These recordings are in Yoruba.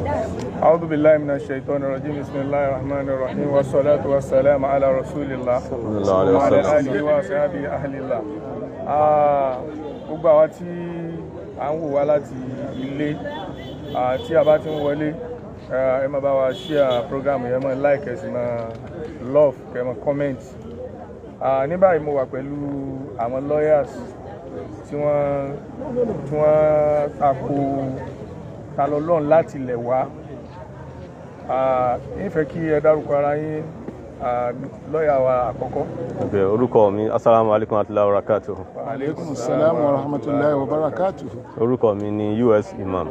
أعوذ بالله من الشيطان الرجيم بسم الله الرحمن الرحيم والصلاة والسلام على رسول الله وعلى آله وصحبه أهل الله. Gbogbo àwa tí à ń wò wá láti ilé tí a bá ti ń wọlé ẹ máa bá wa share program yẹn, máa like, ẹ sì máa love, kẹ́ máa comment. Ní báyìí mo wà pẹ̀lú àwọn lawyers tí wọ́n tako Ta Olohun láti ilẹ̀ wá. Ìfẹ́ kí ẹ dárúkọ ara yín, lọ́yà wa àkọ́kọ́. Orúkọ mi, assalamu alaikum warahmatullahi wabarakatuh. Wa alaikum assalam wa rahmatullahi wa barakatuh. Orúkọ mi ni US Imam,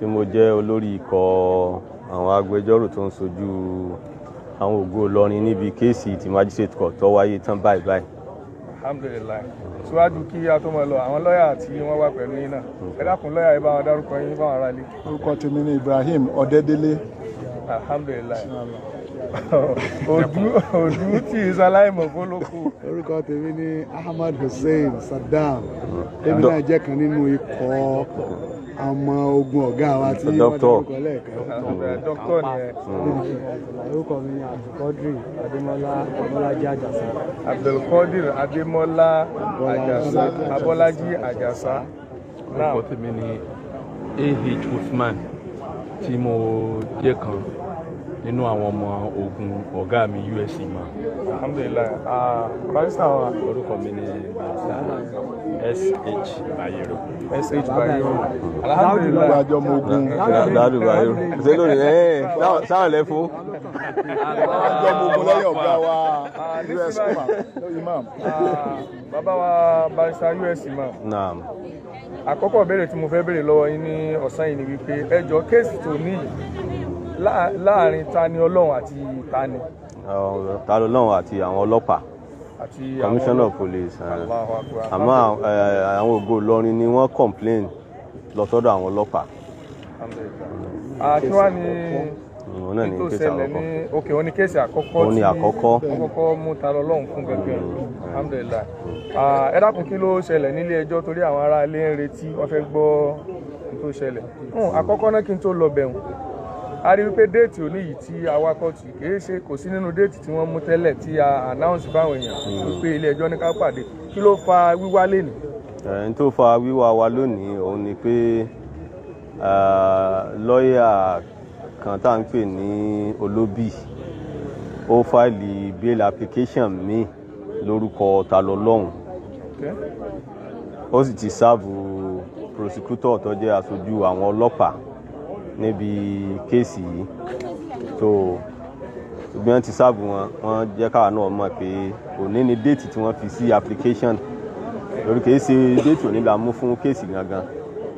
tí mo jẹ́ olórí ikọ̀ àwọn agbẹjọ́rò tó ń ṣojú àwọn Ògo Ilorin níbi kéèsì tí magistrate court tó wáyé tán báyìí. Alhamdulillah. Síwájú kí a tó máa lọ, àwọn lọ́yà tí wọ́n wà pẹ̀lú yín náà, ẹ dákun lọ́yà ẹ bá wọn dárúkọ yín fáwọn ará ilé. Orúkọ tèmi ni Ibrahim Ọ̀dẹ́délé. Alhamdulillah. Ojú tí ìsàláìmọ̀ fólókù. Orúkọ tèmi ni Ahmad Hussein Saddam. Èmi náà jẹ́ kan nínú ikọ̀ ọmọ ogun ọ̀gá wa tí wọ́n dárúkọ lẹ́ẹ̀kan. Dókítà ni ẹ. Orúkọ mi ni Abdulkadir Adémọ́lá Abọ́lájí Àjàsá. Abdulkadir Adémọ́lá Àjàsá Abọ́lájí Àjàsá. Orúkọ tèmi ni AH Usman, tí mo jẹ́ kan nínú àwọn ọmọ ogun ọ̀gá mi US Imam. Alhamdulillah. Barrister wa. Orúkọ mi ni SH Bayero. SH Bayero. Alhamdulillah. Àjọ ọmọ ogun. Dáàdù Bayero. Ṣé lónìí sáwọn lẹ fún? Àjọ ọmọ ogun lẹ́yìn ọ̀gá wa US Imam. Bàbá wa Barrister US Imam. Naam. Àkọ́kọ́ ìbéèrè tí mo fẹ́ béèrè lọ́wọ́ yín ní ọ̀sán yìí ni wípé ẹ jọ̀ọ́ kéèsì tó ní láàrin Tani Olohun àti Tani. Tani Olohun àti àwọn ọlọ́pàá, commissioner of police. Àmọ́ àwọn Ògo Ilorin ni wọ́n complain lọ sọ́dọ̀ àwọn ọlọ́pàá. Kí wá ní tó ṣẹlẹ̀ ní òkè wọn ní kéèsì àkọ́kọ́ tí wọ́n kọ́kọ́ mú Tani Olohun fún gẹ́gẹ́. Alhamdulillah. Ẹ dákun kí ló ṣẹlẹ̀ nílé ẹjọ́ torí àwọn ará ilé ń retí wọ́n fẹ́ gbọ́ tó ṣẹlẹ̀. Àkọ́kọ́ náà kí n tó lọ bẹ̀rù, a rí wípé déètì òní yìí tí awakọ̀tì kìí ṣe kò sí nínú déètì tí wọ́n mú tẹ́lẹ̀ tí a announce fáwọn èèyàn wípé ilé ẹjọ́ ní ká pàdé. Kí ló fa wíwá lénìí? N tó fa wíwá wa lónìí òun ni pé lọ́ọ̀yà kan tá à ń pè ní Olóbì ó fáìlì bail application míì lórúkọ Tani Olohun. Ó sì ti sáàbù prosecutor tó jẹ́ aṣojú àwọn ọlọ́pàá níbi kéèsì yìí. So ṣùgbọ́n ti sáàbù wọ́n jẹ́ káwa náà mọ̀ pé òní ni déètì tí wọ́n fi sí application, lórí kìí ṣe déètì òní la mú fún kéèsì gangan.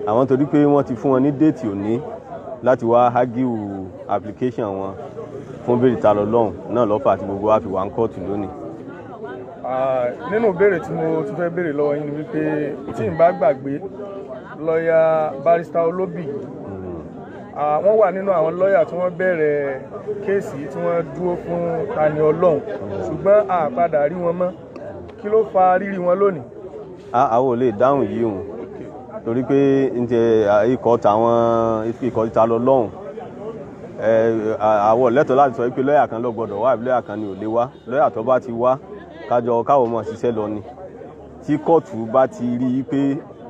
Àwọn torí pé wọ́n ti fún wọn ní déètì òní láti wá hágíù application wọn fún bẹ́ẹ̀lì Tani Olohun náà lọ́fà àti gbogbo wa fi wà ń kóòtù lónìí. Nínú ìbéèrè tí mo ti fẹ́ béèrè lọ́wọ́ yín ni wípé tí n bá gbàgbé lọ́ọ̀yà Barrister Olóbì wọ́n wà nínú àwọn lọ́ọ̀yà tí wọ́n bẹ̀rẹ̀ kéèsì tí wọ́n dúró fún Tani Olohun, ṣùgbọ́n a padà rí wọn mọ́. Kí ló fa rírí wọn lónìí? Àwọn ò lè dáhùn yìí hùn torí pé ikọ̀ Tani Olohun àwọn lẹ́tọ̀ọ́ láti sọ pé lọ́ọ̀yà kan ló gbọ́dọ̀ wá àbí lọ́ọ̀yà kan ni ò lè wá. Lọ́ọ̀yà tó bá ti wá káwọ́ mọ̀ ṣiṣẹ́ lọ ni. Tí kóòtù bá ti rí i pé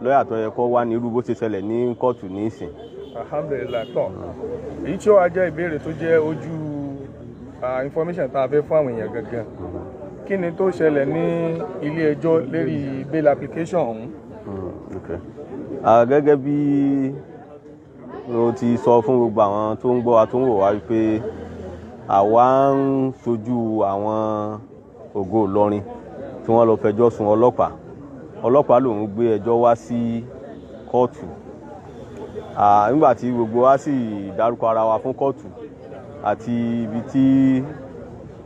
lọ́ọ̀yà tó yẹ kó wá ní irú bó ṣe ṣẹlẹ̀ ní kóòtù ní ìsìn. Alhamdulillah. Tán èyí tí ó wá jẹ́ ìbéèrè tó jẹ́ ojú information tá a fẹ́ fún àwọn èèyàn gangan. Kí ni tó ṣẹlẹ̀ ní ilé ẹjọ́ lérí bail application ọ̀hún? Gẹ́gẹ́ bí mo ti sọ fún gbogbo àwọn tó ń gbọ́ wa tó ń wò wá wípé àwa ń ṣojú àwọn Ògo Ilorin tí wọ́n lọ fẹjọ́ sùn ọlọ́pàá lòun gbé ẹjọ́ wá sí kóòtù. Nígbà tí gbogbo wa sì dárúkọ ara wa fún kóòtù àti ibi tí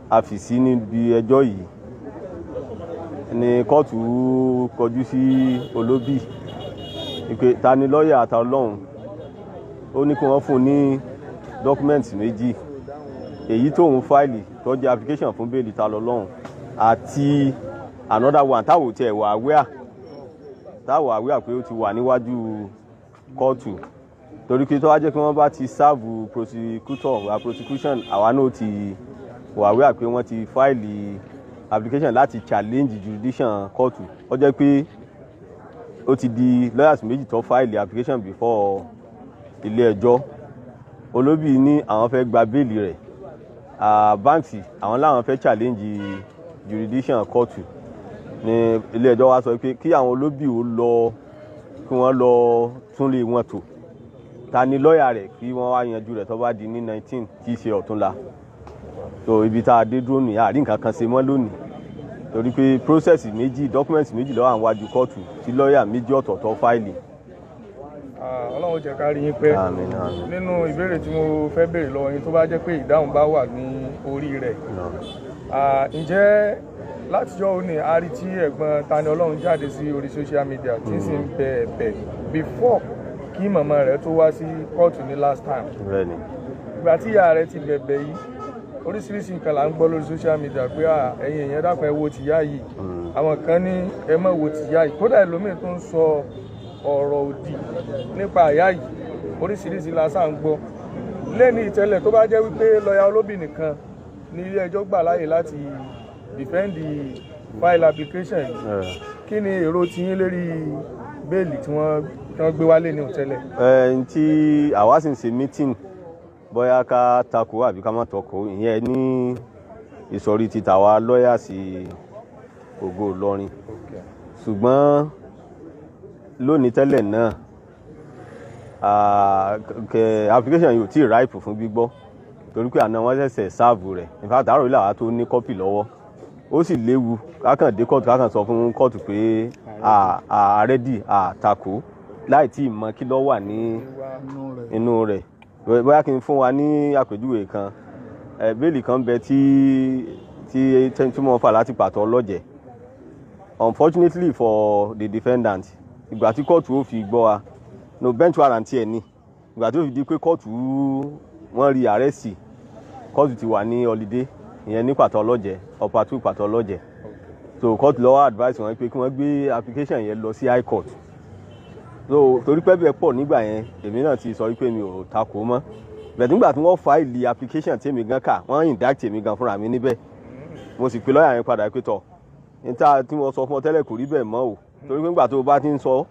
a fi sí níbi ẹjọ́ yìí ni kóòtù kọjú sí Olóbì wípé ta ni lọ́ọ̀yà Tani Olohun. Ó ní kí wọ́n fún un ní dọ́kúmẹ́ǹtì méjì, èyí tóun fáìlì tó jẹ́ application fún bẹ́ẹ̀lì Tani Olohun àti another one táwọn tiẹ̀ wà aware pé ó ti wà níwájú kóòtù torí pé tó wá jẹ́ pé wọ́n bá ti serve prosecution àwa náà ti wà wíwà pé wọ́n ti fáìlì application láti challenge jurisdiction kóòtù ó jẹ́ pé ó ti di lawyers méjì tó fáìlì application before ilé ẹjọ́. Olóbì ní àwọn fẹ́ gba bẹ́ẹ̀lì rẹ̀, báǹkì àwọn láwọn fẹ́ challenge jurisdiction kóòtù ní ilé ẹjọ́ wá sọ pé kí àwọn olóbì ó lọ kí wọ́n lọ tún lé wọn tò, ta ni lọ́ọ̀yà rẹ̀ kí wọ́n wá yanjú rẹ̀ tó bá di ní 19 tí í ṣe ọ̀túnla. So ibi tá a dé dúró nìyà àrí nǹkan kan ṣe mọ́ lónìí torí pé process méjì document méjì ló wà níwájú kóòtù tí lọ́ọ̀yà méjì ọ̀tọ̀ọ̀tọ̀ fáìlì. Ọlọ́run jẹ́ ká rí yín pẹ́. Nínú ìbéèrè tí mo fẹ́ béèrè lọ́wọ́ yín tó bá jẹ́ pé ìdáhùn bá wà ní orí rẹ̀, ǹjẹ́ látijọ́ òní a rí tí ẹ̀gbọ́n Tani Olohun jáde sí orí social media tí sì ń bẹ ẹ̀bẹ̀ before kí màmá rẹ̀ tó wá sí kóòtù ní last time. Ìgbà tí ìyá rẹ̀ ti bẹ̀bẹ̀ yìí oríṣiríṣi nǹkan là ń gbọ́ lórí social media pé ẹ̀yin èèyàn dákun ẹ wo tìyá yìí, àwọn kan ní ẹ má wo tìyá yìí, kódà ẹlòmíín tó ń sọ ọ̀rọ̀ òdì nípa àyà yìí oríṣiríṣi la sáà ń gbọ́. Lẹ́ni ìtẹ́lẹ̀ tó bá jẹ́ wípé lọ́ọ̀yà olóbì nìkan ní ilé ẹjọ́ gbà láàyè láti defend the file application yìí, kí ni èrò tiyín lérí bẹ́ẹ̀lì tí wọ́n gbé wálé ní òtẹ́lẹ̀? Tí àwa sì ń ṣe meeting bóyá ká takò àbí ká má takò ìyẹn ní ìsọ̀rí ti tàwa lọ́ọ̀yà sí Ògo Ìlọrin. Ṣùgbọ́n lónìí tẹ́lẹ̀ náà application yìí ò tí ì ripe fún gbígbọ́ torí pé àná wọ́n ṣẹ̀ṣẹ̀ sáàbù rẹ̀. In fact àárò ilé àwa tó ní kọ́pì lọ́wọ́ ó sì léwu kákàn dé kóòtù kákàn sọ fún kóòtù pé àrẹ́dì àtakò láì tí ì mọ kí ló wà ní inú rẹ̀. Bóyá kí n fún wa ní àpèjúwe kan, bẹ́ẹ̀lì kan bẹ tí mo fà láti pàtó ọlọ́jẹ̀. Unfortunately for the defendant, ìgbà tí kóòtù ó fi gbọ́ wa no bench warrant ẹ̀ ní ìgbà tí ó fi di pé kóòtù wọ́n rí àrẹ́sì, kóòtù ti wà ní holiday ìyẹn ní pàtó ọlọ́jẹ̀ upper 2 pàtó ọlọ́jẹ̀. So kóòtù lọ́wọ́ advice wọn pé kí wọ́n gbé application yẹn lọ sí high court. So torí pé bẹ́ẹ̀ pọ̀ nígbà yẹn èmi náà ti sọ wípé mi ò takò mọ́, bẹ̀ẹ̀ nígbà tí wọ́n fáìlì application tí èmi gan kà wọ́n indict èmi gan fúnra mi níbẹ̀. Mo sì pe lọ́ọ̀yà yẹn padà pé tọ̀ níta tí mo sọ fún ọ tẹ́lẹ̀ kò rí bẹ́ẹ̀ mọ́ o, torí pé nígbà tó o bá ti ń sọ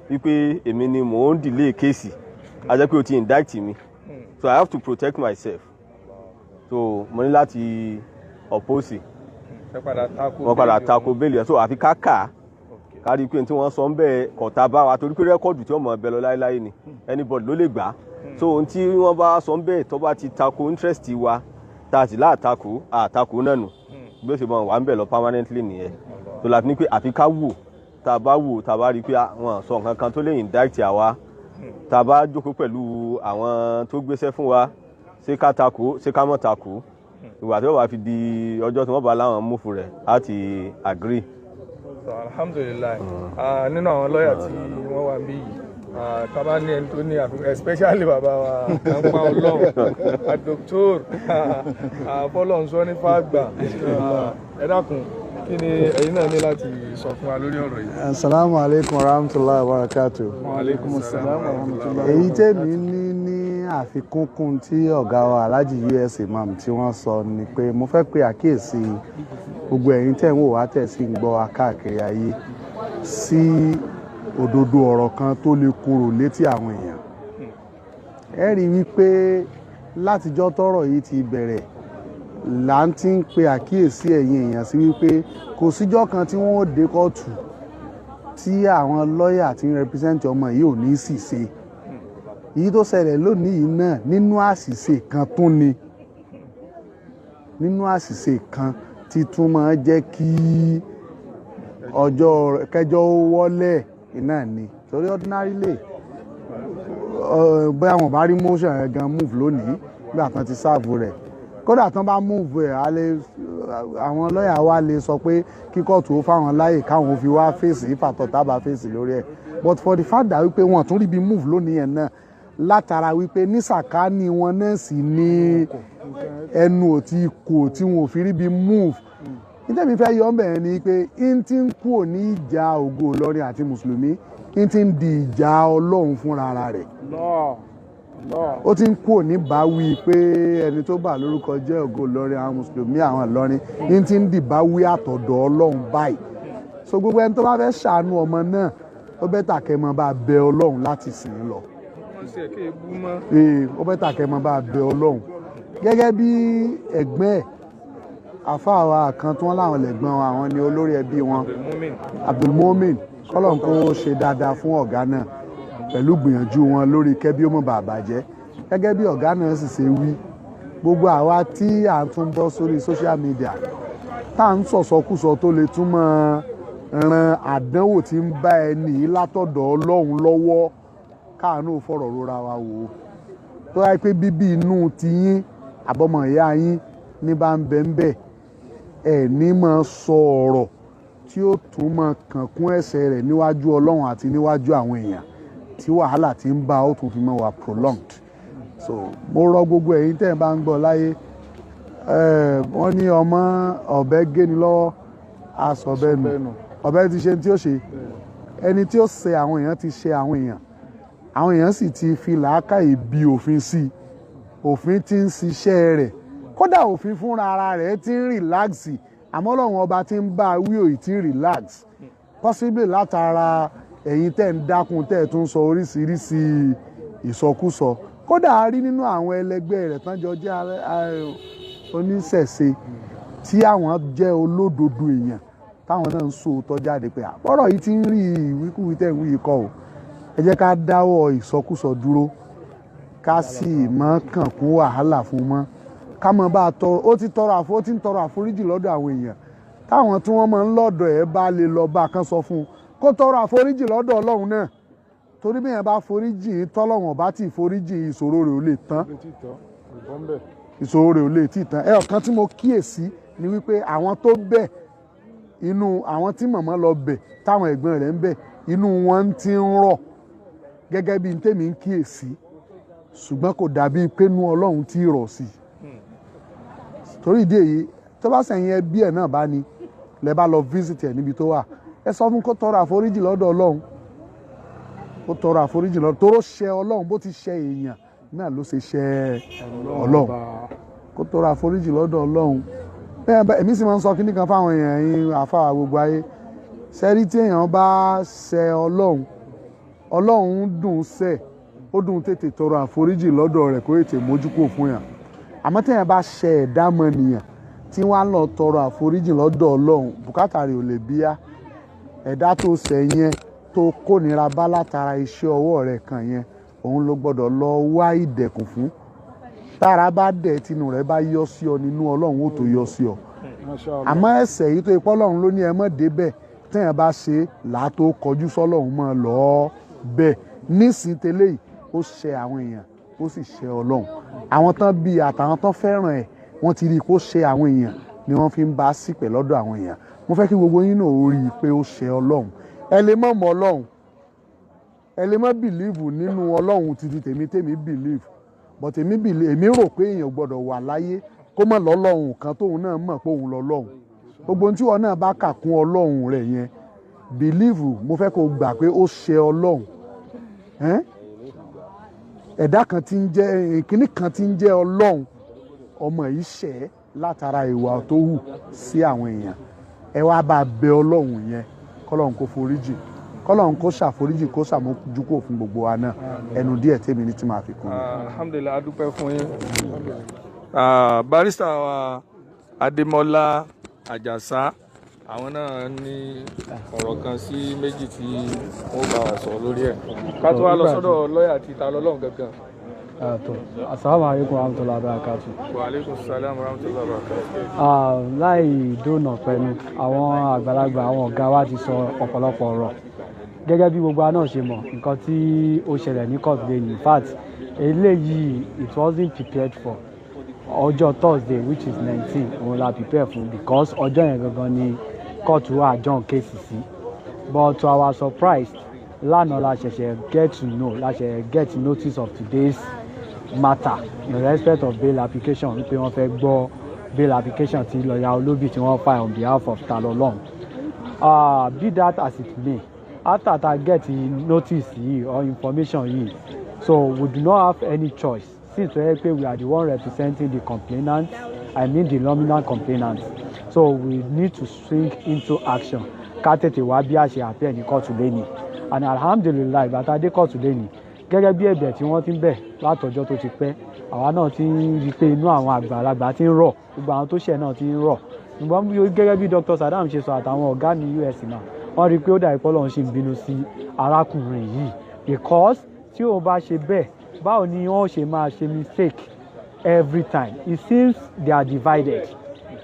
wípé èmi ni mò ń delay kéèsì a jẹ́ pé o ti indict mi, so I have to protect myself. So mo ní láti oppose. Wọ́n padà tako bẹ́ẹ̀lì ẹ̀, so àfi ká rí i pé tí wọ́n sọ ń bẹ́ẹ̀ kọ̀tà bá wa torí pé rẹ́kọ̀dù tí wọ́n mọ̀ ọ́ bẹ lọ láéláé ni anybody ló lè gbà á. So ohun tí wọ́n bá sọ ń bẹ́ẹ̀ tó bá ti tako interest wa tá a sì láàtakò náà nù bí ó ṣe mọ̀ wà ń bẹ̀ lọ permanently nìyẹn. So láti ní pé àfi ká wò tá a bá rí i pé wọ́n sọ nǹkan kan tó lè indict àwa, tá a bá jókòó pẹ̀lú àwọn tó gbéṣẹ́ fún wa ṣé ká takò ṣé ká mọ̀ takò, ìgbà tí wọ́n bá fi di ọjọ́ tí wọ́n bá láwọn múfù rẹ̀ á ti agree. Alhamdulillah, nínú àwọn lọ́ọ̀yà tí wọ́n wà bí yìí tábà ní ẹni tó ní especially bàbá wa Kàńpá Ọlọ́run Dr. Fọlọ́nsọ ní fàgbà, ẹ dákun kí ni ẹ̀yin náà ní láti sọ fún wa lórí ọ̀rọ̀ yìí? Assalamu alaikum warahmatullahi wabarakatuh. Wa alaikum assalam warahmatullahi. Èyí tèmi ní àfikúnkún tí ọ̀gá wa Alhaji US Imam tí wọ́n sọ ni pé mo fẹ́ pe àkíyèsí gbogbo ẹ̀yin tẹ́ ń wò wá tẹ̀ sí ń gbọ́ wa káàkiri ayé sí òdodo ọ̀rọ̀ kan tó lè korò létí àwọn èèyàn. Ẹ rí wípé látijọ́ tọ́rọ̀ yìí ti bẹ̀rẹ̀ là ń ti ń pe àkíyèsí ẹ̀yin èèyàn sí wípé kò síjọ́ kan tí wọ́n ó dé kóòtù tí àwọn lọ́ọ̀yà tí ń rẹpísẹ́ǹtì ọmọ yìí ò ní ṣìṣe. Èyí tó ṣẹlẹ̀ lónìí yìí náà nínú àṣìṣe kan tún ni, nínú àṣìṣe kan tí tún máa jẹ́ kí ọjọ́ kẹjọ́ wọlé iná ni, torí ordinarily bóyá wọn bá rí motion ẹ̀ gan move lónìí nígbà tán ti sáàbù rẹ̀, kódà tán bá move ẹ̀ àwọn lọ́ọ̀yà wa lè sọ pé kí kóòtù ó fáwọn láyè káwọn fi wá fèsì ìfàtọ̀ tábà fèsì lórí ẹ̀, but for the fact that wípé wọn tún rí bí move lónìí yẹn náà látara wípé ní sàkáání wọn náà sì ní ẹnu òtí kò tí wọn ò fi rí bí move. Nítorí fẹ́ yọ ọ́nbẹ̀rẹ̀ ni pé n ti ń kúrò ní ìjà Ògo Ìlọrin àti Mùsùlùmí n ti ń di ìjà Ọlọ́run fúnra rẹ̀. ó ti ń kúrò ní báwí pé ẹni tó bà lórúkọ jẹ́ Ògo Ilorin àwọn mùsùlùmí àwọn Ìlọrin ní ti ń di báwí àtọ̀dọ̀ Ọlọ́run báyìí so gbogbo ẹni tó bá fẹ́ ṣàánú ọmọ náà ó bẹ́tà kẹ́ mọ́ bá bẹ Ọlọ́run láti sìn ín lọ ó bẹ́tà kẹ́ mọ́ bá bẹ Ọlọ́run gẹ́gẹ́ bí ẹ̀gbọ́n ẹ̀ àfáàwà kan tí wọ́n láwọn lẹ̀gbọ́n àwọn ni olórí ẹbí wọn Abdulmumin kọ́lọ́n kó ṣe dáadáa fún ọ̀gá náà pẹ̀lú gbìyànjú wọn lórí kẹ́bí ó mọ̀ bàbà jẹ́ gẹ́gẹ́ bí ọ̀gá náà sì ṣe wí gbogbo àwa tí à ń tún bọ́ sórí social media tá à ń sọ̀sọ́kùsọ tó lè tún mọ́ ran àdánwò tí ń bá ẹni látọ̀dọ̀ Ọlọ́run lọ́wọ́ káàánú fọ̀rọ̀ rora wa wò ó tó yá pé bíbí inú tiyín àbọ̀mọ̀ ìyá yín ní bá ń bẹ ń bẹ ẹ̀ ní máa sọ ọ̀rọ̀ tí ó tún máa kàn kún ẹ̀ṣẹ̀ rẹ̀ níwájú Ọlọ́run àti níwájú àwọn èèyàn tí wàhálà ti ń bá ó tún fi mọ́ wa prolonged so mo rọ gbogbo ẹ̀yin tẹ́ ẹ̀ bá ń gbọ́ láyé wọ́n ní ọmọ ọ̀bẹ géni lọ́wọ́ aṣọ̀bẹ nù ọ̀bẹ ti ṣe tí ó ṣe ẹni tí ó ṣe àwọn èèyàn ti ṣe àwọn èèyàn sì ti fi làákàyè bí òfin sí òfin ti ń ṣiṣẹ́ rẹ̀ kódà òfin fúnra ara rẹ̀ ti ń rìláàsì àmọ́ Ọlọ́run ọba ti ń bá a wí òyì tí ń rìláàsì possibly látara ẹ̀yin tẹ́ ń dákun tẹ́ tún sọ oríṣiríṣi ìsọkúsọ kódà a rí nínú àwọn ẹlẹgbẹ́ rẹ̀ tán jọ jẹ́ oníṣẹ̀ṣe tí àwọn jẹ́ olódodo èèyàn táwọn náà ń sòótọ́ jáde pé àbọ̀rọ̀ yìí ti ń rí ìwíkúwí tẹ̀ ń wí kọ́ o ẹ jẹ́ ká dáwọ́ ìsọkúsọ dúró ká sì mọ́ kàn kún wàhálà fún mọ́ ká mọ́ bá a tọrọ ó ti ń tọrọ àforíjì lọ́dọ̀ àwọn èèyàn táwọn tí wọ́n máa ń lọ́dọ̀ ẹ̀ bá lè lọ bá a kan sọ fún un kó tọrọ àforíjì lọ́dọ̀ Ọlọ́run náà torí bí yẹn bá foríjì tọ́lọ́run ọba tí ìforíjì ìṣòro rẹ̀ ò lè tán ìṣòro rẹ̀ ò lè tí tán ọ̀kan tí mo kíyèsí ni wípé àwọn tó bẹ̀ inú àwọn tí màmá lọ bẹ̀ táwọn ẹ̀gbọ́n rẹ̀ ń bẹ̀ inú wọn ti ń rọ̀ gẹ́gẹ́ bí tèmi ń kíyèsí ṣùgbọ́n kò dàbí pé inú Ọlọ́run ti rọ̀ sí torí ìdí èyí tó bá sẹ̀yìn ẹbí ẹ̀ náà bá ní lẹ bá lọ visit ẹ̀ níbi tó wà ẹ sọ fún kó tọrọ àforíjì lọ́dọ̀ Ọlọ́run ó tọrọ àforíjì lọ́dọ̀ tó ṣẹ Ọlọ́run bó ti ṣẹ èèyàn náà ló ṣe ṣẹ Ọlọ́run kó tọrọ àforíjì lọ́dọ̀ Ọlọ́run bẹ́ẹ̀ èmi sì máa ń sọ kíní kan fáwọn èèyàn yín àfáà gbogbo ayé sẹ́rí tí èèyàn bá ṣẹ Ọlọ́run dùn ṣẹ̀ ó dùn tètè tọrọ àforíjì lọ́dọ̀ rẹ̀ kó ètè mójúkò fún yàn àmọ́ téèyàn bá ṣẹ ẹ̀dá mọ́nìyàn tí wọ́n á lọ tọrọ àforíjì lọ́dọ̀ Ọlọ́run bùkátà rẹ̀ ò lè bíyá ẹ̀dá tó ṣẹ̀ yẹn tó kónira bá látara iṣẹ́ ọwọ́ rẹ̀ kan yẹn òun ló gbọ́dọ̀ lọ wá ìdẹ̀kùn fún tára bá dẹ̀ tinú rẹ̀ bá yọ sí ọ nínú Ọlọ́run ó tó yọ sí ọ àmọ́ ẹ̀ṣẹ̀ yìí tó ipọ́ Ọlọ́run ló ní ẹ mọ́ débẹ̀ téèyàn bá ṣe làá tó kọjú sọ́lọ́run mọ́ lọ́ọ́ bẹ́ẹ̀ nísìnyí tẹ́lẹ̀ yìí ó ṣẹ àwọn èèyàn ó sì ṣẹ Ọlọ́run àwọn tán bíi àtàwọn tán fẹ́ràn ẹ̀ wọ́n ti rí i kó ṣẹ àwọn èèyàn ni wọ́n fi ń bá sípẹ̀ lọ́dọ̀ àwọn èèyàn mo fẹ́ kí gbogbo yín náà ó rí i pé ó ṣẹ Ọlọ́run ẹ lè mọ̀ mọ́ Ọlọ́run ẹ lè mọ̀ bìlíìfù nínú Ọlọ́run títí tèmi bìlíìfù but èmi rò pé èèyàn gbọ́dọ̀ wà láyé kó mọ̀ lọ́lọ́run kan tóun náà mọ̀ pé òun lọ́lọ́run gbogbo ohun tí wọn náà bá kà kún Ọlọ́run rẹ̀ yẹn bìlíìfù mo fẹ́ kó gbà pé ó ṣẹ Ọlọ́run ẹ̀dá kan tí ń jẹ́ ìkíní kan tí ń jẹ́ Ọlọ́run ọmọ yìí ṣẹ̀ látara ìwà tó hù sí àwọn èèyàn ẹ wá bá bẹ Ọlọ́run yẹn kọ́lọ́run kó foríjì kọ́lọ́run kó ṣàforíjì kó ṣàmójúkò fún gbogbo wa náà ẹnu díẹ̀ tèmi ní tí màá fi kún un. alhamdulilayi adúpẹ́ fún yín barista wa Adémọ́lá Àjàsá àwọn náà ní ọ̀rọ̀ kan sí méjì tí wọ́n bá wa sọ lórí ẹ̀ ká tó wá lọ sọ́dọ̀ lọ́ọ̀yà àti ìta lọ́lọ́run gangan. Assalamu alaikum warahmatullahi wabarakatuh. Wa alaikum salam warahmatullahi wabarakatuh. Láì dóònà pẹ̀lú àwọn àgbàlagbà àwọn ọ̀gá wa ti sọ ọ̀pọ̀lọpọ̀ ọ̀rọ̀ gẹ́gẹ́ bí gbogbo náà ṣe mọ̀ nǹkan tí ó ṣẹlẹ̀ ní court day in fact eléyìí it wasn't prepared for ọjọ́ Thursday which is 19 òun la prepare fún because ọjọ́ yẹn gangan ni court wa adjourn case sí but to our surprise lánàá la ṣẹ̀ṣẹ̀ get notice of today's matter in respect of bail application wípé wọ́n fẹ́ gbọ́ bail application tí lọ́ọ̀yà Olóbì tí wọ́n file on behalf of Ta Olohun. Be that as it may after ta get notice yìí or information yìí So we do not have any choice. Since we are the one representing the complainant, I mean the nominal complainant. So we need to swing into action. Ká tètè wá bí a ṣe appear ní kóòtù lẹ́ni. And alhamdulillah bàtà dé kóòtù lẹ́ni. Gẹ́gẹ́ bí ẹ̀bẹ̀ tí wọ́n ti ń bẹ̀ látọjọ́ tó ti pẹ́, àwa náà ti rí pé inú àwọn àgbàlagbà ti ń rọ̀, gbogbo àwọn tó ṣẹ̀ náà ti ń rọ̀. Ṣùgbọ́n gẹ́gẹ́ bí Dr. Saddam ṣe sọ àtàwọn ọ̀gá ní US náà, wọ́n rí pé ó dàbí pé Ọlọ́run ṣì ń bínú sí arákùnrin yìí. Because tí ó bá ṣe bẹ́ẹ̀, báwo ni wọ́n ṣe máa ṣe mistake every time? It seems they are divided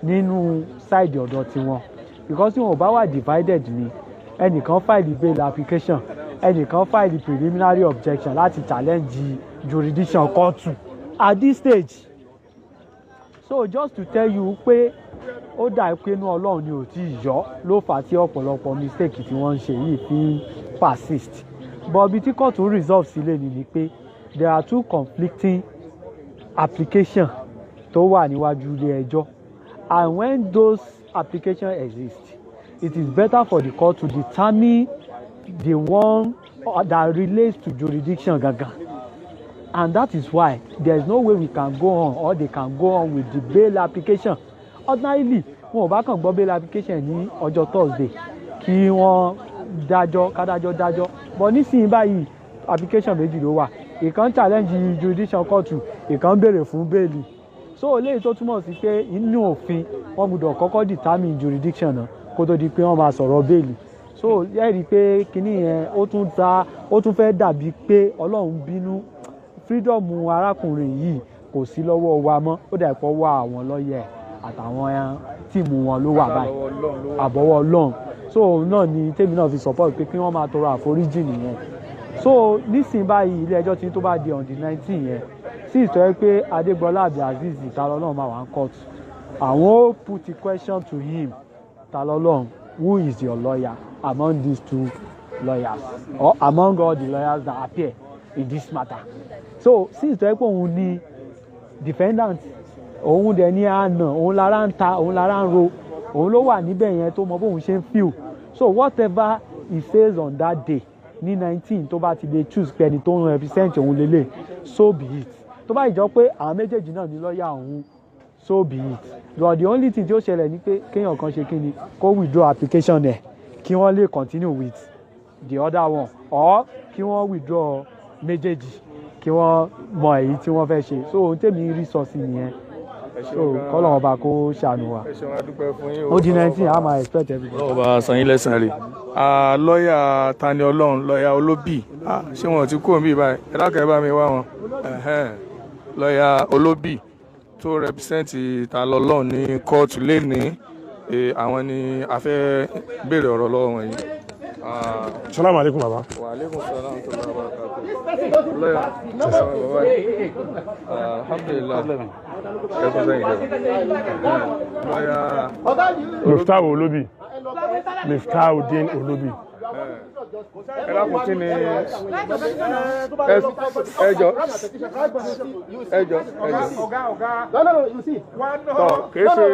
nínú side ọ̀dọ̀ tiwọn. Because tí wọn ò bá wà divided ni, ẹnìkan file bail application, ẹnìkan file preliminary objection láti challenge jurisdiction kóòtù at this stage. So just to tell you pé ó dà pé inú Ọlọ́run ni ò tí ì yọ ló fà á tí ọ̀pọ̀lọpọ̀ mistake tí wọ́n ń ṣe yìí fi ń persist. But bí tí kóòtù resolve sílẹ̀ ni pé there are two conflicting applications tó wà níwájú ilé ẹjọ́, and when those applications exist, it is better for the court to determine the one that relates to jurisdiction gangan. And that is why there is no way we can go on or they can go on with the bail application. Ordinarily, wọn ò bá kàn gbọ́ bail application ní ọjọ́ Thursday kí wọ́n kádájọ́ dájọ́. But nísìnyí báyìí application méjì ló wà. Ìkan challenge jurisdiction court, ìkan béèrè fún bẹ́ẹ̀lì. So léyìí tó túmọ̀ sí pé inú òfin wọ́n gbọ́dọ̀ kọ́kọ́ determine jurisdiction náà kó tó di pé wọ́n máa sọ̀rọ̀ bẹ́ẹ̀lì. So ẹ rí i pé kinní yẹn ó tún fẹ́ dàbí pé Ọlọ́run bínú. Freedom arákùnrin yìí kò sí lọ́wọ́ wa mọ́, ó dà pọ̀ wá àwọn lọ́yẹ̀ àtàwọn tíìmù wọn ló wà báyìí, àbọ̀wọ́ Ọlọ́run. So náà ni tèmi náà fi support pé kí wọ́n máa tọrọ àforíjì nìyẹn. So nísìnyí báyìí ilé ẹjọ́ tí tó bá di on the 19 yẹn, sí ìtọ́ pé Adégbọlá Abdulaziz Talọ́lọ́run máa wà ń court. Àwọn ó put the question to him, Talọ́lọ́run, who is your lawyer among these two lawyers or among all the lawyers that appear in this matter? So sí ìtọ́ pé òun ni defendant, òun dẹ̀ ní àná, òun lára ń ta, òun lára ń ro, òun ló wà níbẹ̀ yẹn tó mọ bóun ṣe ń feel. So whatever he says on that day ní 19 tó bá ti lè choose pé ẹni tó ń represent òun lélẹ̀, so be it. Tó bá ìjọ pé àwọn méjèèjì náà ní lọ́ọ̀yà òun, so be it. But the only thing tí ó ṣẹlẹ̀ ni pé kéèyàn kan ṣe kíni kó withdraw application ẹ̀ kí wọ́n lè continue with the other one, or kí wọ́n withdraw méjèèjì kí wọ́n mọ èyí tí wọ́n fẹ́ ṣe. So ohun tèmi rí sọ sí nìyẹn. So kọ́lọ̀ ọba kó ṣàánú wa. Ó di 19 a máa expect everybody. Ọba sanyí lẹ́sàn rè. Lọ́ọ̀yà Tani Olohun, lọ́ọ̀yà Olóbì, ṣé wọn ti kúrò níbí báyìí? Ẹ dákẹ́ bá mi wá wọn. Lọ́ọ̀yà Olóbì tó represent Tani Olohun ní kóòtù lénìí, àwọn ni a fẹ́ béèrè ọ̀rọ̀ lọ́wọ́ wọn yìí. Salaam alaikum baba. Wa alaikum salam wa rahmatullahi wa barakatuh. Lọ́ọ̀yà alhamdulillah. Muftahu Olobi. Muftahuddin Olobi. Ẹ dákun kí ni ẹjọ́ tọ́ kìí ṣe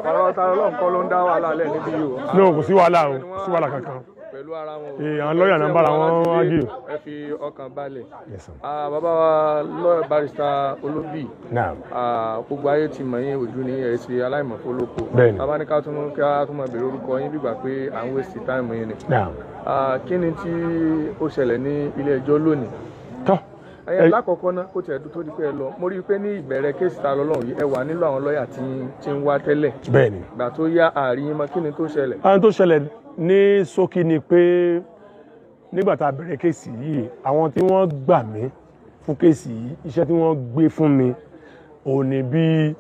ọ̀rọ̀ Tani Olohun kọ́ ló ń dá wàhálà lẹ̀ níbí yìí o. No, kò sí wàhálà o, kò sí wàhálà kankan. Pẹ̀lú ara wọn. Àwọn lọ́ọ̀yà náà ń bára wọn wájú. Ẹ fi ọkàn balẹ̀. Bàbá wa lọ́ọ̀yà barrister Olóbì. Gbogbo ayé ti mọ̀ yín ojú ní ẹ̀ ṣe aláìmọ̀fólókò. Bàbá ní ká tún máa bèrè orúkọ yín bígbà pé à ń waste time yín ni. Kí ni tí ó ṣẹlẹ̀ ní ilé ẹjọ́ lónìí? Lákọ̀ọ́kọ́ náà kó tiẹ̀ tó di pé ẹ lọ, mo rí i pé ní ìbẹ̀rẹ̀ kéèsì Tani Olohun yìí ẹ wà nílò àwọn lọ́ọ̀yà tí ń wá tẹ́lẹ̀. Bẹ́ẹ̀ni. Ìgbà tó yá àárín mọ́, kí ni tó ṣẹlẹ̀? Àwọn tó ṣẹlẹ̀ ní ṣókí ni pé nígbà tá a bẹ̀rẹ̀ kéèsì yìí, àwọn tí wọ́n gbà mí fún kéèsì yìí, iṣẹ́ tí wọ́n gbé fún mi ò ní bí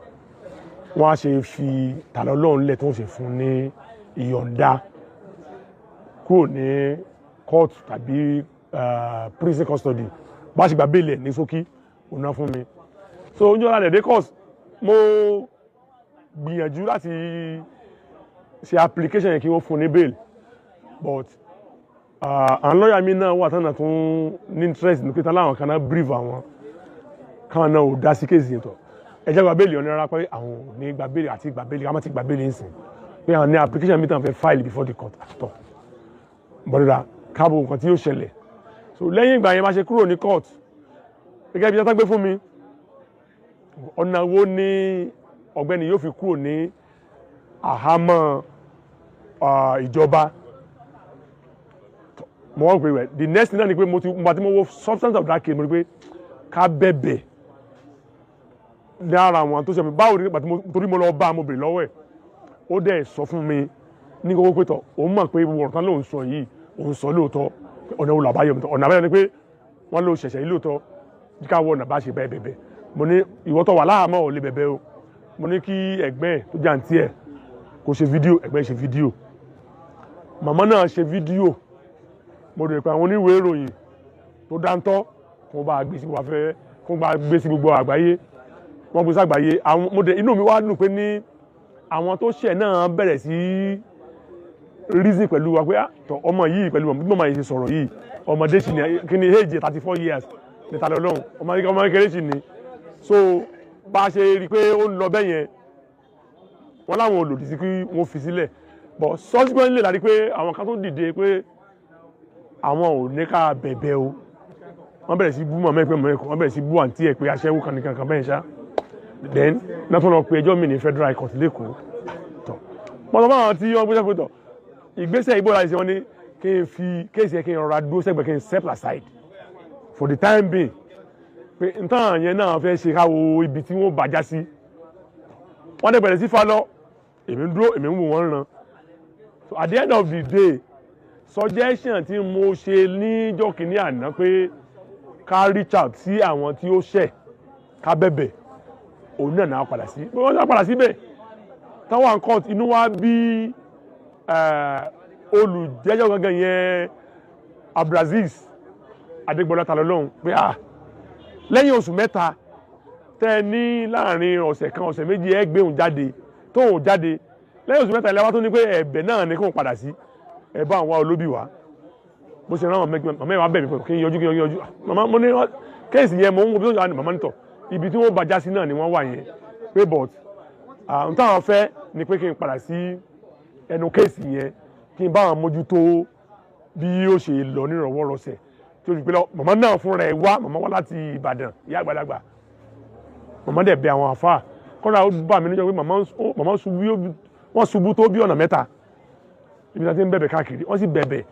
wọ́n á ṣe fi Tani Olohun lẹ̀ tó ń ṣe fún ní ìyọ̀ǹda kúrò ní court tàbí prison custody bá ṣe gbà bẹ́ẹ̀lẹ̀ ní ṣókí òun náà fún mi. So oúnjẹ ọ̀la dẹ̀dẹ̀ course mo gbìyànjú láti ṣe application yẹn kí wọ́n fún ní bail, but àwọn lọ́ọ̀yà mi náà wà tánà tún ní interest ní pété láwọn kan náà brief àwọn kan náà ò dá sí kéèsì yẹn tọ̀ ẹjẹ́ gba bail ọ̀nà rárá pé àwọn ò ní gba bail àti gba bail ká má ti gba bail ń sìn pé àwọn ní application mi tàn fẹ́ file before the court àtọ̀ bọ́dọ̀dà káàbọ̀ nǹkan tí yóò ṣẹlẹ̀. So lẹ́yìn ìgbà yẹn bá ṣe kúrò ní court gẹ́gẹ́ bí iṣẹ́ tán gbé fún mi ọ̀nà wo ni ọ̀gbẹ́ni yóò fi kúrò ní àhámọ́ ìjọba mo wọ́n pè the next thing náà ni pé mo ti wo substance of that case mo rí pé ká bẹ̀bẹ̀ lára àwọn tó ṣe mi báwo ni torí mo lọ bá mo bèrè lọ́wọ́ ẹ̀ ó dẹ̀ sọ fún mi ní kókó pé tọ̀ òun mọ̀ pé ọ̀rọ̀ tán lòun sọ yìí òun sọ lóòótọ́ ọ̀nà wo làbáyọ ọ̀nà àbáyọ ni pé wọ́n ló ṣẹ̀ṣẹ̀ yìí lóòótọ́ ká wọ ọ̀nà bá ṣe bẹ́ẹ̀ bẹ̀bẹ̀ mo ní ìwọ tó wà láhàámọ́ ò lè bẹ̀bẹ̀ o mo ní kí ẹgbẹ́ ẹ̀ tó jà ń tiẹ̀ kó ṣe fídíò ẹgbẹ́ ṣe fídíò màmá náà ṣe fídíò mo rò pé àwọn oníwèé ìròyìn tó dáńtọ́ kó bá gbé sí wà fẹ́ kó bá gbé sí gbogbo àgbáyé wọ́n gbé sí àgbáyé àwọn mo dẹ̀ inú mi wá dùn pé ní àwọn tó ṣẹ̀ náà bẹ̀rẹ̀ sí reason pẹ̀lú wa pé ọmọ yìí pẹ̀lú bí màmá yìí ṣe sọ̀rọ̀ yìí ọmọdé sì ni kí ni age 34 years níta lọ́lọ́run ọmọ kékeré sì ni so bá a ṣe rí i pé ó ń lọ bẹ́ẹ̀ yẹn wọ́n láwọn olòdì sí kí wọ́n fi sílẹ̀ but subsequently la rí pé àwọn kan tó dìde pé àwọn ò ní ká bẹ̀bẹ̀ o wọ́n bẹ̀rẹ̀ sí bú mọ̀mọ́ ẹ̀pẹ́ mọ̀ ẹ̀kọ́ wọ́n bẹ̀rẹ̀ sí bú àǹtí ẹ̀ pé aṣẹ́wó kan nìkan kan bẹ́ẹ̀ ṣá then náà tó lọ pé ẹjọ́ mi ní federal court lẹ́kọ̀ọ́ tọ̀ mọ́tò bá àwọn tí wọ́n gbéṣẹ́ pé tọ̀ ìgbésẹ̀ ìbò láti ṣe wọ́n ní kí n fi kéèsì ẹ̀ kí n rọra dúró sẹ́gbẹ̀ẹ́ kí n step aside for the time being pé nǹkan yẹn náà fẹ́ ṣe káwo ibi tí wọ́n bàjá sí wọ́n dẹ̀ bẹ̀rẹ̀ sí fa lọ èmi ń dúró èmi ń wò wọ́n ràn so at the end of the day suggestion tí mo ṣe níjọ́ kìíní àná pé ká reach out sí àwọn tí ó ṣẹ̀ ká bẹ̀bẹ̀ òun náà náà padà sí pé wọ́n náà padà síbẹ̀ táwọn court inú wa bí olùjẹ́jọ́ gangan yẹn Abdulaziz Adégbọlá Talọ́lọ́hun pé lẹ́yìn oṣù mẹ́ta tẹ́ ní láàrin ọ̀sẹ̀ kan ọ̀sẹ̀ méjì ẹ gbé òun jáde tó òun jáde lẹ́yìn oṣù mẹ́ta ìlẹ́wà tó ní pé ẹ̀bẹ̀ náà ní kóun padà sí ẹ̀bá àwọn olóbì wá bó ṣe rán màmá ìwà bẹ̀ mí pé kí n yọjú màmá mo ní kéèsì yẹn mo ń wo bí wọ́n ṣe màmá nítọ̀ ibi tí wọ́n bàjá sí náà ni wọ́n wà yẹn pé but n táwọn fẹ́ ni pé kí n padà sí ẹnu kéèsì yẹn kí n bá àwọn mójútó bí ó ṣe lọ nírọ̀wọ́rọ̀sẹ̀ tí ó fi pé lọ màmá náà fúnra ẹ̀ wá màmá wá láti Ìbàdàn ìyá àgbàlagbà màmá dẹ̀ bẹ̀ àwọn àfáà kọ́ra ó bà mí níjọ́ pé màmá ṣubú tó bí ọ̀nà mẹ́ta ibi tí wọ́n ti ń bẹ̀bẹ̀ káàkiri wọ́n sì bẹ̀bẹ̀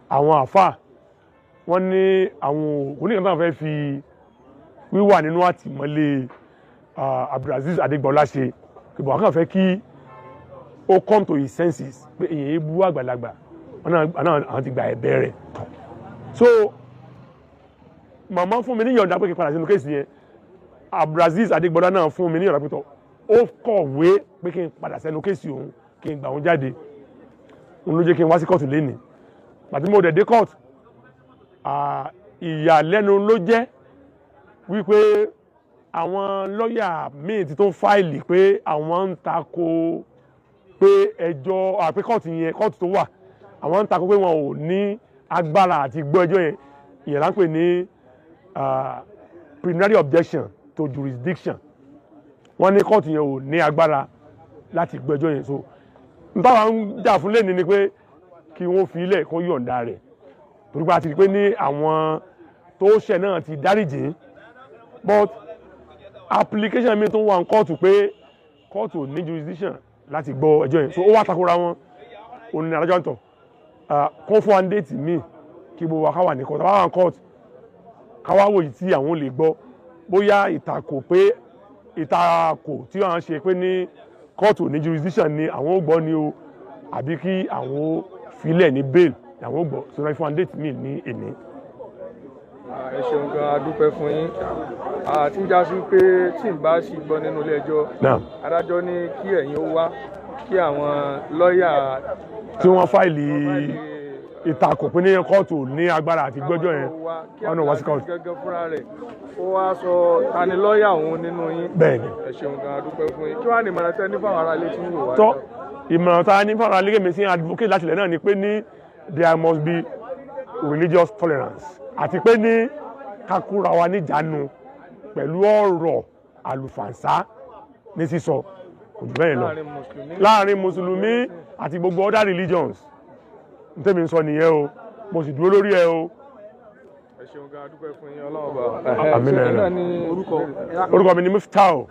àwọn àfáà wọ́n ní àwọn oníkan táwọn fẹ́ fi wíwà nínú àtìmọ́lé Abdulaziz Adégbọlá ṣe ìbò àwọn kan fẹ́ kí ó come to his senses pé èyàn ebú àgbàlagbà àwọn ti gba ẹ̀bẹ̀ rẹ̀ so màmá fún mi ní yọ̀ǹda pé kí n padà sínú kéèsì yẹn Abdulaziz Adégbọlá náà fún mi ní yọ̀ǹda pé tọ́ ó kọ̀wé pé kí n padà sẹ́nu kéèsì òun kí n gbà òun jáde òun ló jẹ́ kí n wá sí kóòtù lénìí pàtí mo dẹ̀ dé kóòtù ìyàlẹ́nu ló jẹ́ wípé àwọn lọ́ọ̀yà míì ti tó fáìlì pé àwọn ń tako pé ẹjọ́ àpé kóòtù yẹn kóòtù tó wà àwọn ń tako pé wọn ò ní agbára àti gbọ́ ẹjọ́ yẹn ìyẹn là ń pè ní preliminary objection to jurisdiction wọ́n ní kóòtù yẹn ò ní agbára láti gbọ́ ẹjọ́ yẹn so n táwa ń jà fún lẹ́ni ni pé kí wọ́n fi ilẹ̀ kó yọ̀ǹda rẹ̀ torí pé a ti rí pé ní àwọn tó ṣẹ̀ náà ti dáríjì but application mi tó wà ní kóòtù pé kóòtù ní jurisdiction láti gbọ́ ẹjọ́ yẹn so ó wá takora wọn òun ní adájọ́ ń tọ̀ kó fún wa ní déètì míì kí gbogbo wa ká wà ní kóòtù àwọn kóòtù ká wá wòye tí àwọn lè gbọ́ bóyá ìtakò tí wọ́n ṣe pé ní kóòtù ní jurisdiction ni àwọn ò gbọ́ ni o àbí kí àwọn ò filẹ̀ ní bail àwọn ò gbọ́ so náà fún wa ní déètì míì ní èní. ẹ ṣeun gan adúpẹ́ fún yín àti ń já sí pé tí n bá sì gbọ́ nínú ilé ẹjọ́ adájọ́ ní kí ẹ̀yin ó wá kí àwọn lọ́ọ̀yà tí wọ́n fáìlì ìtakò pé ní kóòtù ní agbára àti gbẹ́jọ́ yẹn ọ̀nà wá sí kóòtù. gẹ́gẹ́ fúnra rẹ̀ ó wá sọ ta ni lọ́ọ̀yà òun nínú yín. bẹ́ẹ̀ni. ẹ ṣeun gan adúpẹ́ fún yín kí wàá ní ìmọ̀ràn tẹ́ ní fáwọn ará ilé tí ń wò wá. tọ́ ìmọ̀ràn tá a ní fáwọn ará ilé mi sí advocate láti ilẹ̀ náà ni pé ní there must be religious tolerance àti pé ní kakura wa níjàánu pẹ̀lú ọ̀rọ̀ àlùfànṣá ní sísọ kò jù bẹ́ẹ̀ lọ láàrin mùsùlùmí àti gbogbo other religions ntẹ́mi ń sọ nìyẹn o mo sì dúró lórí ẹ o. ẹ ẹ ṣeun gan adúpẹ́ fún yín Ọlọ́run bá. Àmín náà ní orúkọ mi ni Muftau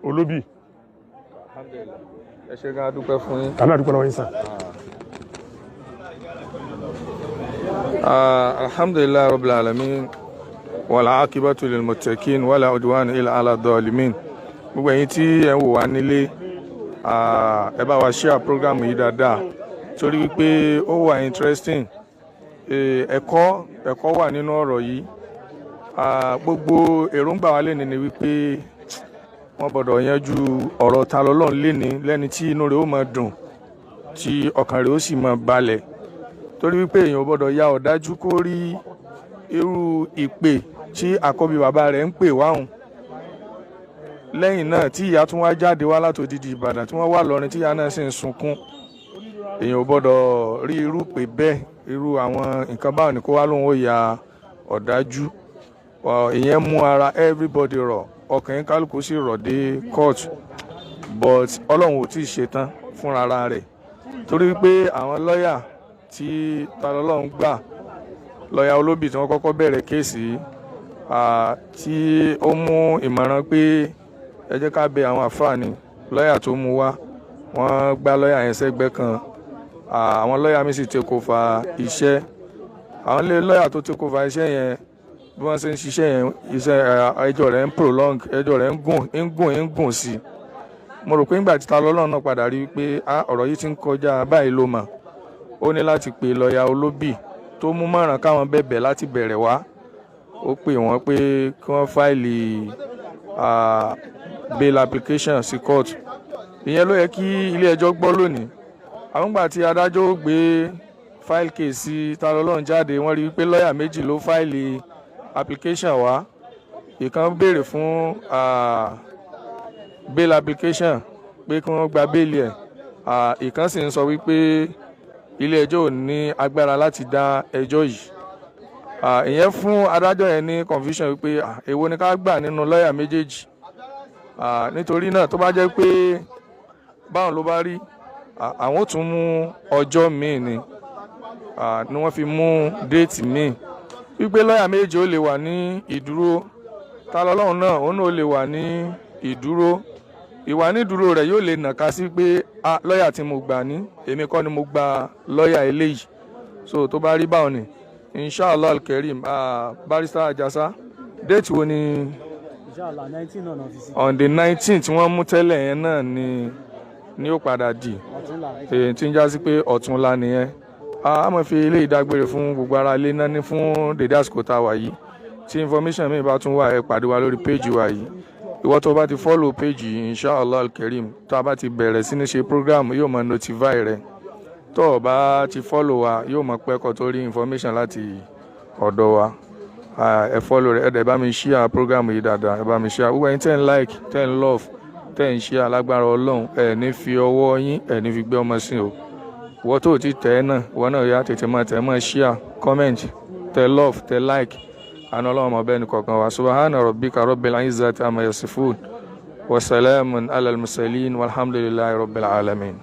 Olóbì. ẹ ṣe gan adúpẹ́ fún yín. Àmín àdúpẹ́ lọ́wọ́ yín sà. Alhamdulillah rabbil alamin wal aqibatu lil muttaqin wala udwana illa ala dhalimin. Gbogbo ẹ̀yin tí ẹ ń wò wá nílé ẹ bá wa share program yìí dáadáa torí wípé ó wà interesting. Ẹ̀kọ́ wà nínú ọ̀rọ̀ yìí. Gbogbo èròǹgbà wa lénìí ni wípé wọ́n gbọ́dọ̀ yanjú ọ̀rọ̀ ta lọ́lọ́run lénìí lẹ́ni tí inú rẹ̀ ó máa dùn tí ọkàn rẹ̀ ó sì máa balẹ̀ torí wípé èèyàn gbọ́dọ̀ ya ọ̀dájú kó rí irú ìpè tí àkọ́bí bàbá rẹ̀ ń pè wáhùn lẹ́yìn náà tí ìyá tún wá jáde wá látòdìdí Ìbàdàn tí wọ́n wà lọ́rin tí ìyá náà sì ń sunkún èèyàn gbọ́dọ̀ rí irú pè bẹ́ẹ̀ irú àwọn nǹkan báwọn ni kó wá lóun ó ya ọ̀dájú ìyẹn mú ara everybody rọ̀ ọkàn yín kálukú sì rọ̀ dé court but Ọlọ́run ò tí ì ṣetán fúnra rẹ̀ torí pé àwọn lọ́ọ̀yà tí Ọlọ́run gbà lọ́ọ̀yà Olóbì tí wọ́n kọ́kọ́ bẹ̀rẹ̀ kéèsì tí ó mú ìmọ̀ràn pé ẹ jẹ́ ká bẹ àwọn àfáàní lọ́ọ̀yà tó mú wá wọ́n gbá lọ́ọ̀yà yẹn sẹ́gbẹ́ kan àwọn lọ́ọ̀yà mi sì take over iṣẹ́ àwọn lọ́ọ̀yà tó take over iṣẹ́ yẹn bí wọ́n ṣe ń ṣiṣẹ́ yẹn iṣẹ́ ẹjọ́ rẹ̀ ń prolong ẹjọ́ rẹ̀ ń gùn sí i mo rò pé nígbà tí Ọlọ́run náà padà rí i pé ọ̀rọ̀ yìí ti ń kọjá báyìí ló mà ó ní láti pe lọ́ọ̀yà Olóbì tó mú mọ̀ràn káwọn bẹ̀bẹ̀ láti bẹ̀rẹ̀ wá ó pè wọ́n pé kí wọ́n fáìlì bail application sí court ìyẹn ló yẹ kí ilé ẹjọ́ gbọ́ lónìí àwọn gbà tí adájọ́ ó gbé file case sí Ọlọ́run jáde wọ́n rí i pé lọ́ọ̀yà méjì ló fáìlì application wá ìkan béèrè fún bail application pé kí wọ́n gba bail ẹ̀ ìkan sì ń sọ wípé ilé ẹjọ́ ò ní agbára láti dá ẹjọ́ yìí ìyẹn fún adájọ́ yẹn ní confusion wípé èwo ni ká gbà nínú lọ́ọ̀yà méjèèjì nítorí náà tó bá jẹ́ pé báwọn ló bá rí àwọn ò tún mú ọjọ́ míì ni wọ́n fi mú déètì míì wípé lọ́ọ̀yà méjì ó lè wà ní ìdúró Ọlọ́run náà òun náà ó lè wà ní ìdúró ìwà ní ìdúró rẹ̀ yóò lè nàka sí pé lọ́ọ̀yà tí mo gbà ní èmi kọ́ ni mo gba lọ́ọ̀yà eléyìí so tó bá rí báwọn ni inshallah alkerim barrister Ajasa déètì wo ni inshallah 19 ọ̀nà fi sí. on the 19th tí wọ́n mú tẹ́lẹ̀ yẹn náà ni ó padà di tí ń já sí pé ọ̀túnla nìyẹn a máa fi ilé ìdágbére fún gbogbo ara ilé náà ní fún dédé àsìkò tá a wà yìí tí information mi bá tún wà ẹ pàdé wa lórí péjì wa yìí ìwọ tó bá ti follow péjì inshallah alkerim tó a bá ti bẹ̀rẹ̀ sí ní ṣe program yóò máa notify rẹ tó o bá ti follow wa yóò máa pẹ́ kó tó rí information láti ọ̀dọ̀ wa ẹ follow rẹ ẹ dẹ̀ bá mi share program yìí dáadáa ẹ bá mi share gbogbo ẹ̀yin tẹ́ ń like tẹ́ ń love tẹ́ ń share alágbára Ọlọ́run ẹ ní fi ọwọ́ yín ẹ ní fi gbé ọmọ sí o wọ́n tó ti tẹ̀ ẹ́ náà wọ́n náà yá tètè máa tẹ̀ ẹ́ máa share comment tẹ̀ love tẹ̀ like àná Ọlọ́run ọmọ bẹ́ẹ̀ ni kọ̀ọ̀kan wa subhana rabbika rabbil izzati amma yasifun wa salamun alal mursalin walhamdulillahi rabbil alamin.